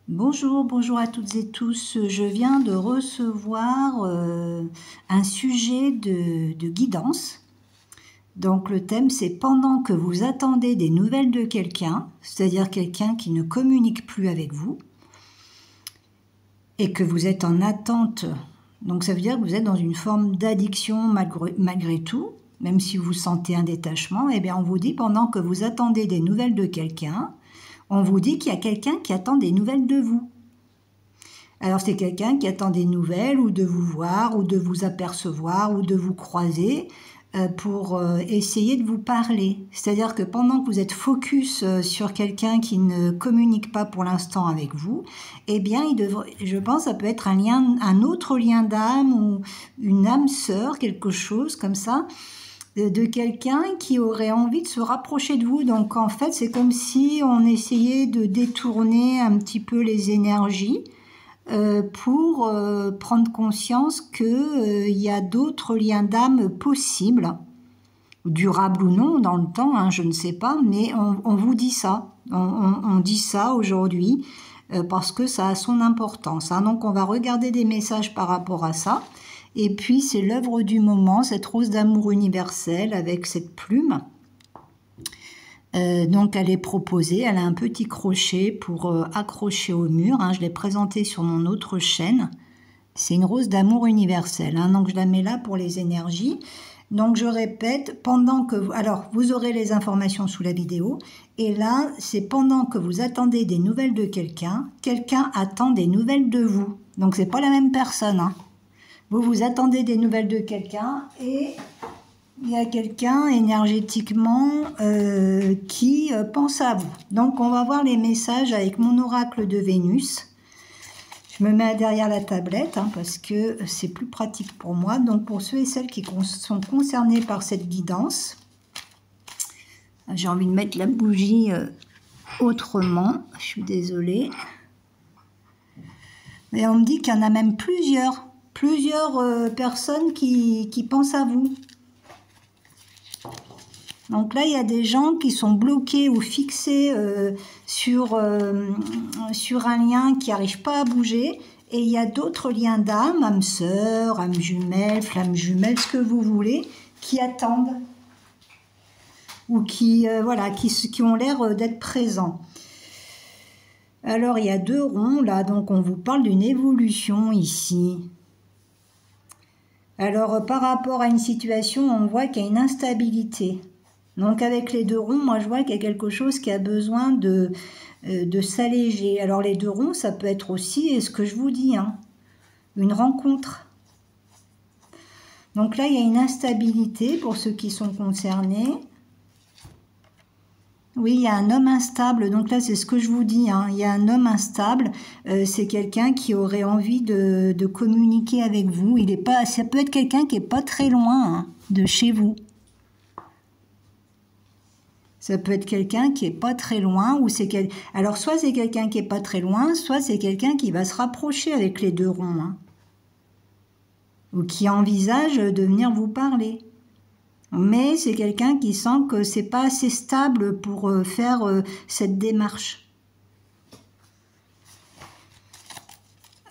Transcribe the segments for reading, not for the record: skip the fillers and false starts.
Bonjour, bonjour à toutes et tous. Je viens de recevoir un sujet de guidance. Donc le thème c'est pendant que vous attendez des nouvelles de quelqu'un, c'est-à-dire quelqu'un qui ne communique plus avec vous et que vous êtes en attente. Donc ça veut dire que vous êtes dans une forme d'addiction malgré tout, même si vous sentez un détachement. Eh bien on vous dit pendant que vous attendez des nouvelles de quelqu'un, on vous dit qu'il y a quelqu'un qui attend des nouvelles de vous. Alors c'est quelqu'un qui attend des nouvelles ou de vous voir ou de vous apercevoir ou de vous croiser pour essayer de vous parler. C'est-à-dire que pendant que vous êtes focus sur quelqu'un qui ne communique pas pour l'instant avec vous, eh bien je pense que ça peut être un autre lien d'âme ou une âme sœur, quelque chose comme ça, de quelqu'un qui aurait envie de se rapprocher de vous. Donc en fait c'est comme si on essayait de détourner un petit peu les énergies pour prendre conscience qu'il y a d'autres liens d'âme possibles, durables ou non dans le temps, hein, je ne sais pas, mais on vous dit ça. On dit ça aujourd'hui parce que ça a son importance. Hein. Donc on va regarder des messages par rapport à ça. Et puis c'est l'œuvre du moment, cette rose d'amour universelle avec cette plume. Donc elle est proposée, elle a un petit crochet pour accrocher au mur, hein, je l'ai présentée sur mon autre chaîne. C'est une rose d'amour universelle, hein, donc je la mets là pour les énergies. Donc je répète, pendant que alors vous aurez les informations sous la vidéo, et là c'est pendant que vous attendez des nouvelles de quelqu'un, quelqu'un attend des nouvelles de vous. Donc c'est pas la même personne. Hein. Vous attendez des nouvelles de quelqu'un et il y a quelqu'un énergétiquement qui pense à vous. Donc on va voir les messages avec mon oracle de Vénus. Je me mets derrière la tablette hein, parce que c'est plus pratique pour moi. Donc pour ceux et celles qui sont concernés par cette guidance, j'ai envie de mettre la bougie autrement. Je suis désolée. Et on me dit qu'il y en a même plusieurs personnes qui pensent à vous. Donc là, il y a des gens qui sont bloqués ou fixés sur un lien qui n'arrive pas à bouger. Et il y a d'autres liens d'âme, âme sœur, âme jumelle, flamme jumelle, ce que vous voulez, qui attendent. Ou qui ont l'air d'être présents. Alors, il y a 2 ronds là, donc on vous parle d'une évolution ici. Alors, par rapport à une situation, on voit qu'il y a une instabilité. Donc avec les 2 ronds, moi je vois qu'il y a quelque chose qui a besoin de s'alléger. Alors les 2 ronds, ça peut être aussi, ce que je vous dis, hein, une rencontre. Donc là, il y a une instabilité pour ceux qui sont concernés. Oui, il y a un homme instable, donc là c'est ce que je vous dis, hein. Il y a un homme instable, c'est quelqu'un qui aurait envie de communiquer avec vous. Ça peut être quelqu'un qui n'est pas très loin hein, de chez vous. Ça peut être quelqu'un qui est pas très loin, alors soit c'est quelqu'un qui est pas très loin, soit c'est quelqu'un qui va se rapprocher avec les 2 ronds, hein, ou qui envisage de venir vous parler. Mais c'est quelqu'un qui sent que c'est pas assez stable pour faire cette démarche.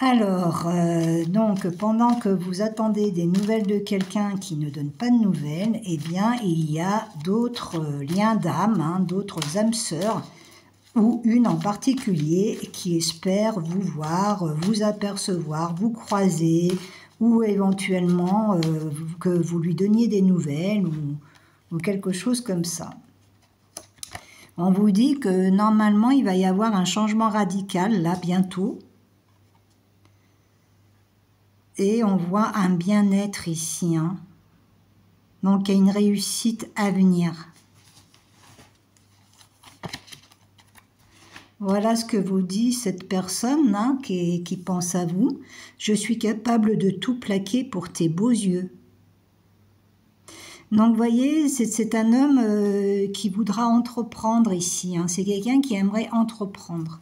Alors, donc, pendant que vous attendez des nouvelles de quelqu'un qui ne donne pas de nouvelles, eh bien, il y a d'autres liens d'âme, hein, d'autres âmes sœurs, ou une en particulier qui espère vous voir, vous apercevoir, vous croiser, ou éventuellement que vous lui donniez des nouvelles, ou quelque chose comme ça. On vous dit que normalement, il va y avoir un changement radical, là, bientôt. Et on voit un bien-être ici. Hein. Donc, il y a une réussite à venir. Voilà ce que vous dit cette personne hein, qui pense à vous. Je suis capable de tout plaquer pour tes beaux yeux. Donc, vous voyez, c'est un homme qui voudra entreprendre ici. Hein. C'est quelqu'un qui aimerait entreprendre.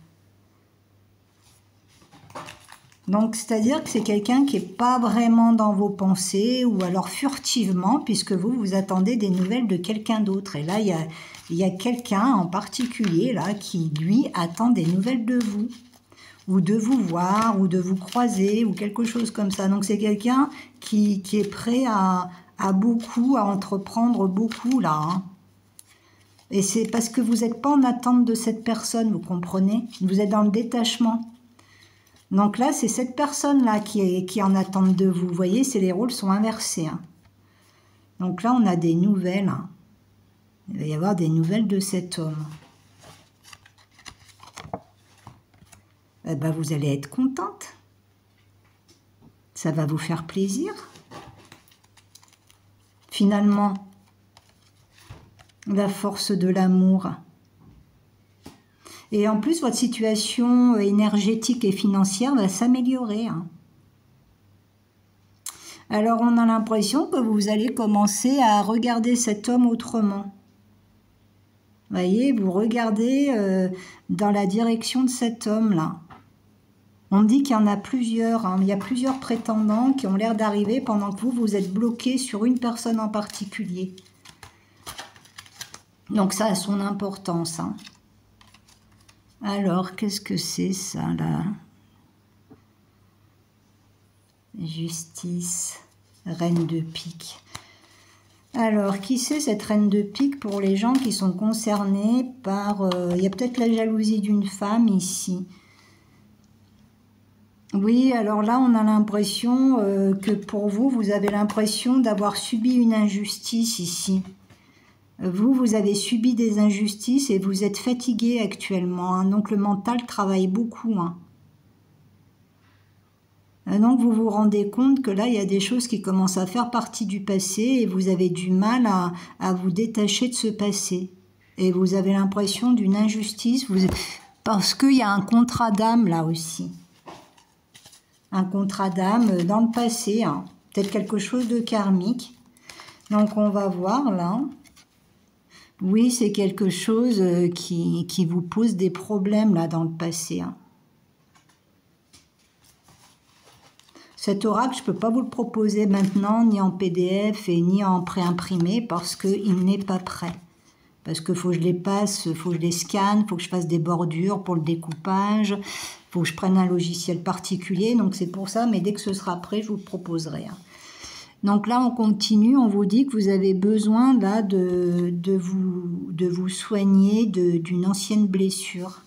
Donc, c'est-à-dire que c'est quelqu'un qui n'est pas vraiment dans vos pensées ou alors furtivement, puisque vous attendez des nouvelles de quelqu'un d'autre. Et là, il y a quelqu'un en particulier là qui, lui, attend des nouvelles de vous. ou de vous voir, ou de vous croiser, ou quelque chose comme ça. Donc c'est quelqu'un qui est prêt à beaucoup, à entreprendre beaucoup là. Hein. Et c'est parce que vous n'êtes pas en attente de cette personne, vous comprenez? Vous êtes dans le détachement. Donc là, c'est cette personne-là qui est en attente de vous. Vous voyez, les rôles sont inversés. Hein. Donc là, on a des nouvelles. Hein. Il va y avoir des nouvelles de cet homme. Eh ben, vous allez être contente. Ça va vous faire plaisir. Finalement, la force de l'amour. Et en plus, votre situation énergétique et financière va s'améliorer. Hein. Alors, on a l'impression que vous allez commencer à regarder cet homme autrement. Vous voyez, vous regardez dans la direction de cet homme-là. On dit qu'il y en a plusieurs. Hein. Il y a plusieurs prétendants qui ont l'air d'arriver pendant que vous êtes bloqué sur une personne en particulier. Donc ça a son importance. Hein. Alors, qu'est-ce que c'est ça, là? Justice, reine de pique. Alors, qui c'est cette reine de pique pour les gens qui sont concernés par... il y a peut-être la jalousie d'une femme ici. Oui, alors là, on a l'impression que pour vous, vous avez l'impression d'avoir subi une injustice ici. Vous avez subi des injustices et vous êtes fatigué actuellement. Hein, donc le mental travaille beaucoup. Hein. Donc vous vous rendez compte que là, il y a des choses qui commencent à faire partie du passé et vous avez du mal à vous détacher de ce passé. Et vous avez l'impression d'une injustice parce qu'il y a un contrat d'âme là aussi. Un contrat d'âme dans le passé. Hein. Peut-être quelque chose de karmique. Donc on va voir là. Oui, c'est quelque chose qui vous pose des problèmes là dans le passé. Hein. Cet oracle, je ne peux pas vous le proposer maintenant, ni en PDF et ni en préimprimé, parce qu'il n'est pas prêt. Parce qu'il faut que je les passe, il faut que je les scanne, il faut que je fasse des bordures pour le découpage, il faut que je prenne un logiciel particulier, donc c'est pour ça, mais dès que ce sera prêt, je vous le proposerai. Hein. Donc là, on continue, on vous dit que vous avez besoin là, de vous soigner d'une ancienne blessure.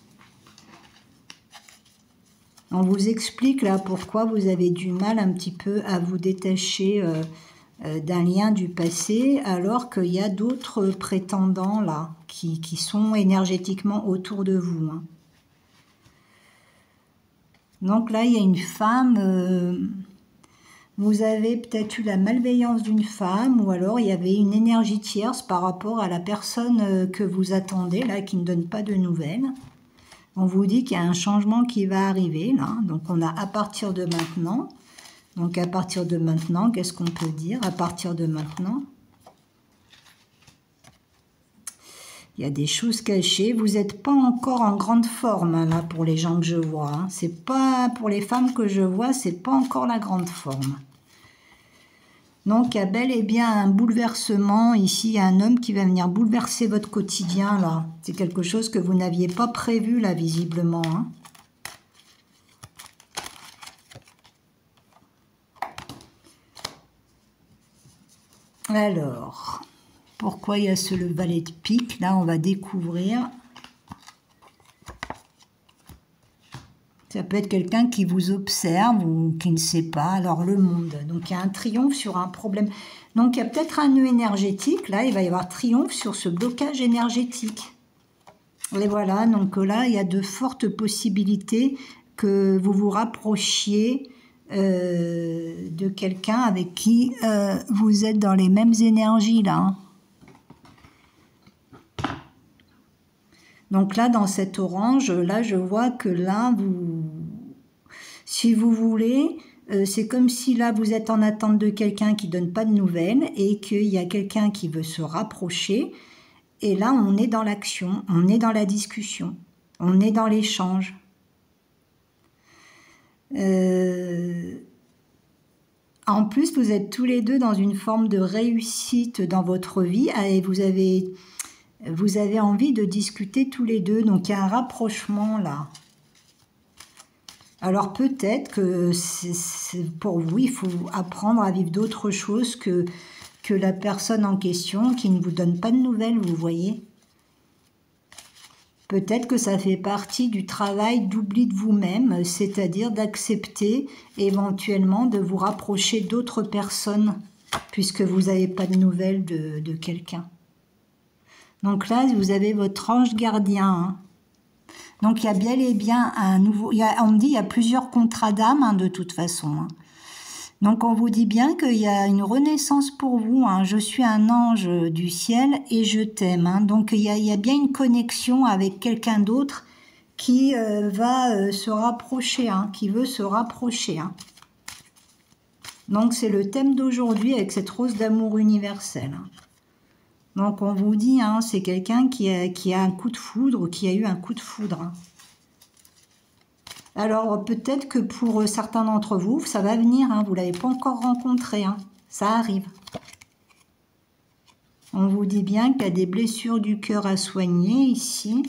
On vous explique là pourquoi vous avez du mal un petit peu à vous détacher d'un lien du passé, alors qu'il y a d'autres prétendants là qui sont énergétiquement autour de vous. Hein. Donc là, il y a une femme... vous avez peut-être eu la malveillance d'une femme ou alors il y avait une énergie tierce par rapport à la personne que vous attendez, là, qui ne donne pas de nouvelles. On vous dit qu'il y a un changement qui va arriver, là. Donc on a à partir de maintenant. Donc à partir de maintenant, qu'est-ce qu'on peut dire à partir de maintenant? Il y a des choses cachées. Vous n'êtes pas encore en grande forme, hein, là, pour les gens que je vois. Hein. C'est pas pour les femmes que je vois, c'est pas encore la grande forme. Donc, il y a bel et bien un bouleversement. Ici, il y a un homme qui va venir bouleverser votre quotidien, là. C'est quelque chose que vous n'aviez pas prévu, là, visiblement. Hein. Alors... pourquoi il y a ce valet de pique? Là, on va découvrir. Ça peut être quelqu'un qui vous observe ou qui ne sait pas. Alors, le monde. Donc, il y a un triomphe sur un problème. Donc, il y a peut-être un nœud énergétique. Là, il va y avoir triomphe sur ce blocage énergétique. Et voilà. Donc, là, il y a de fortes possibilités que vous vous rapprochiez de quelqu'un avec qui vous êtes dans les mêmes énergies, là. Hein. Donc là, dans cet orange, là, je vois que là, si vous voulez, c'est comme si là, vous êtes en attente de quelqu'un qui ne donne pas de nouvelles et qu'il y a quelqu'un qui veut se rapprocher. Et là, on est dans l'action, on est dans la discussion, on est dans l'échange. En plus, vous êtes tous les deux dans une forme de réussite dans votre vie et vous avez envie de discuter tous les deux. Donc, il y a un rapprochement là. Alors peut-être que pour vous, il faut apprendre à vivre d'autres choses que la personne en question qui ne vous donne pas de nouvelles, vous voyez. Peut-être que ça fait partie du travail d'oubli de vous-même, c'est-à-dire d'accepter éventuellement de vous rapprocher d'autres personnes, puisque vous n'avez pas de nouvelles de quelqu'un. Donc là, vous avez votre ange gardien. Hein. Donc il y a bien et bien un nouveau... on me dit qu'il y a plusieurs contrats d'âme, hein, de toute façon. Hein. Donc on vous dit bien qu'il y a une renaissance pour vous. Hein. Je suis un ange du ciel et je t'aime. Hein. Donc il y a bien une connexion avec quelqu'un d'autre qui va se rapprocher, hein, qui veut se rapprocher. Hein. Donc c'est le thème d'aujourd'hui avec cette rose d'amour universel. Hein. Donc on vous dit, hein, c'est quelqu'un qui a un coup de foudre, qui a eu un coup de foudre. Hein. Alors peut-être que pour certains d'entre vous, ça va venir, hein, vous ne l'avez pas encore rencontré, hein, ça arrive. On vous dit bien qu'il y a des blessures du cœur à soigner ici.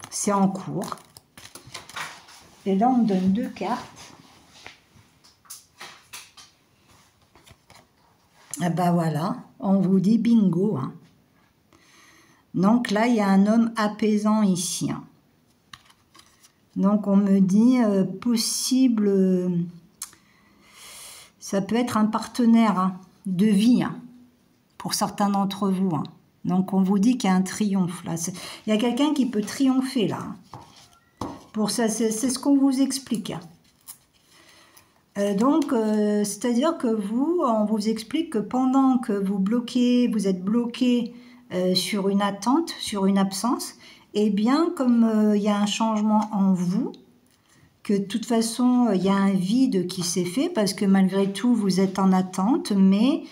C'est en cours. Et là on me donne 2 cartes. Et ben voilà, on vous dit bingo. Hein. Donc là, il y a un homme apaisant ici. Hein. Donc on me dit possible, ça peut être un partenaire, hein, de vie, hein, pour certains d'entre vous. Hein. Donc on vous dit qu'il y a un triomphe là. Il y a quelqu'un qui peut triompher là. Hein. Pour ça, c'est ce qu'on vous explique. Hein. Donc, c'est-à-dire que on vous explique que pendant que vous êtes bloqué sur une attente, sur une absence, eh bien, comme il y a un changement en vous, que de toute façon, il y a un vide qui s'est fait, parce que malgré tout, vous êtes en attente, mais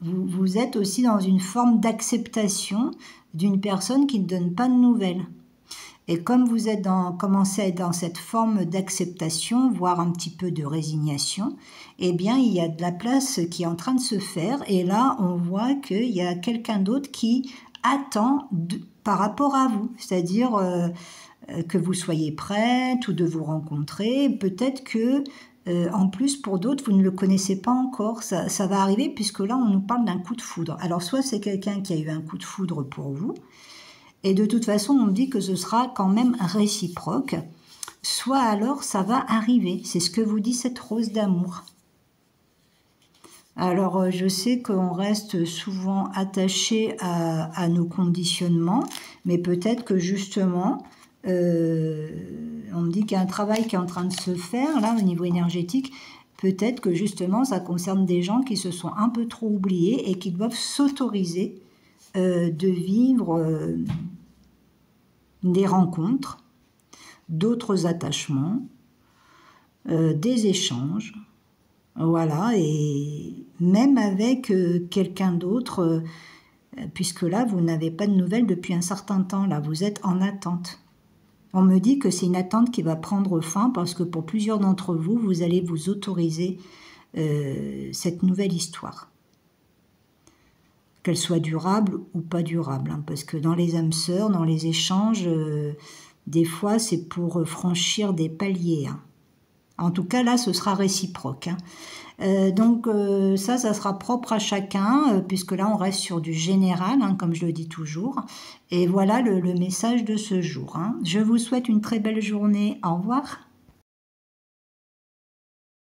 vous êtes aussi dans une forme d'acceptation d'une personne qui ne donne pas de nouvelles. Et comme vous êtes commencez à être dans cette forme d'acceptation, voire un petit peu de résignation, eh bien, il y a de la place qui est en train de se faire. Et là, on voit qu'il y a quelqu'un d'autre qui attend par rapport à vous. C'est-à-dire que vous soyez prête ou de vous rencontrer. Peut-être que, en plus, pour d'autres, vous ne le connaissez pas encore. Ça va arriver puisque là, on nous parle d'un coup de foudre. Alors, soit c'est quelqu'un qui a eu un coup de foudre pour vous, et de toute façon, on me dit que ce sera quand même réciproque. Soit alors, ça va arriver. C'est ce que vous dit cette rose d'amour. Alors, je sais qu'on reste souvent attaché à nos conditionnements, mais peut-être que justement, on me dit qu'il y a un travail qui est en train de se faire, là, au niveau énergétique. Peut-être que justement, ça concerne des gens qui se sont un peu trop oubliés et qui doivent s'autoriser de vivre des rencontres, d'autres attachements, des échanges, voilà, et même avec quelqu'un d'autre, puisque là, vous n'avez pas de nouvelles depuis un certain temps, là, vous êtes en attente. On me dit que c'est une attente qui va prendre fin, parce que pour plusieurs d'entre vous, vous allez vous autoriser cette nouvelle histoire. Qu'elle soit durable ou pas durable. Hein, parce que dans les âmes sœurs, dans les échanges, des fois, c'est pour franchir des paliers. Hein. En tout cas, là, ce sera réciproque. Hein. Donc, ça sera propre à chacun, puisque là, on reste sur du général, hein, comme je le dis toujours. Et voilà le message de ce jour. Hein. Je vous souhaite une très belle journée. Au revoir.